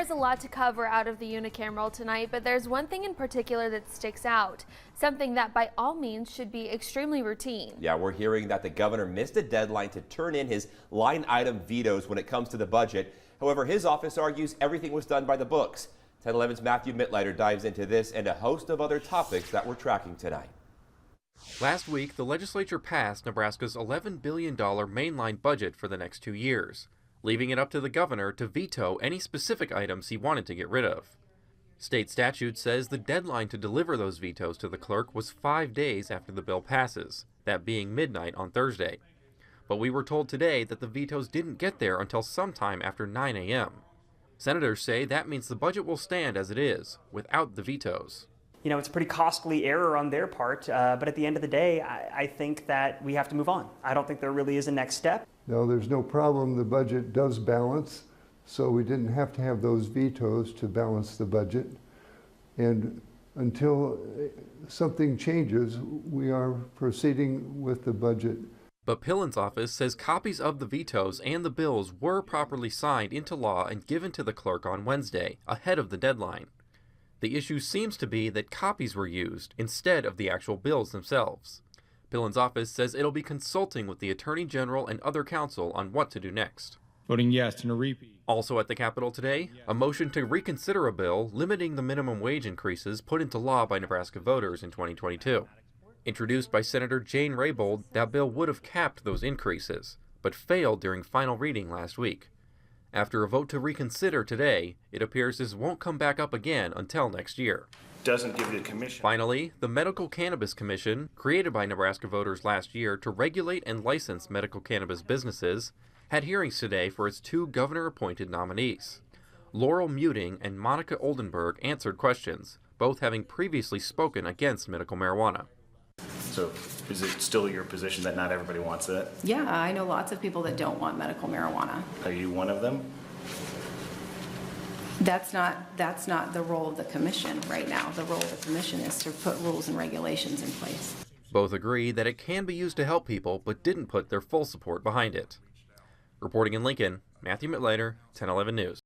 There's a lot to cover out of the unicameral tonight, but there's one thing in particular that sticks out, something that by all means should be extremely routine. Yeah, we're hearing that the governor missed a deadline to turn in his line item vetoes when it comes to the budget. However, his office argues everything was done by the books. 1011's Matthew Mittleiter dives into this and a host of other topics that we're tracking tonight. Last week, the legislature passed Nebraska's $11 billion mainline budget for the next 2 years, leaving it up to the governor to veto any specific items he wanted to get rid of. State statute says the deadline to deliver those vetoes to the clerk was 5 days after the bill passes, that being midnight on Thursday. But we were told today that the vetoes didn't get there until sometime after 9 a.m. Senators say that means the budget will stand as it is, without the vetoes. You know, it's a pretty costly error on their part, but at the end of the day, I think that we have to move on. I don't think there really is a next step. No, there's no problem. The budget does balance, so we didn't have to have those vetoes to balance the budget. And until something changes, we are proceeding with the budget. But Pillen's office says copies of the vetoes and the bills were properly signed into law and given to the clerk on Wednesday, ahead of the deadline. The issue seems to be that copies were used instead of the actual bills themselves. Pillen's office says it'll be consulting with the Attorney General and other counsel on what to do next. Voting yes in a repeat. Also at the Capitol today, a motion to reconsider a bill limiting the minimum wage increases put into law by Nebraska voters in 2022. Introduced by Senator Jane Raybould, that bill would have capped those increases, but failed during final reading last week. After a vote to reconsider today, it appears this won't come back up again until next year. Doesn't give the commission. Finally, the Medical Cannabis Commission, created by Nebraska voters last year to regulate and license medical cannabis businesses, had hearings today for its 2 governor-appointed nominees. Laurel Muting and Monica Oldenburg answered questions, both having previously spoken against medical marijuana. So is it still your position that not everybody wants it? Yeah, I know lots of people that don't want medical marijuana. Are you one of them? That's not the role of the commission right now. The role of the commission is to put rules and regulations in place. Both agree that it can be used to help people, but didn't put their full support behind it. Reporting in Lincoln, Matthew Mittleiter, 1011 News.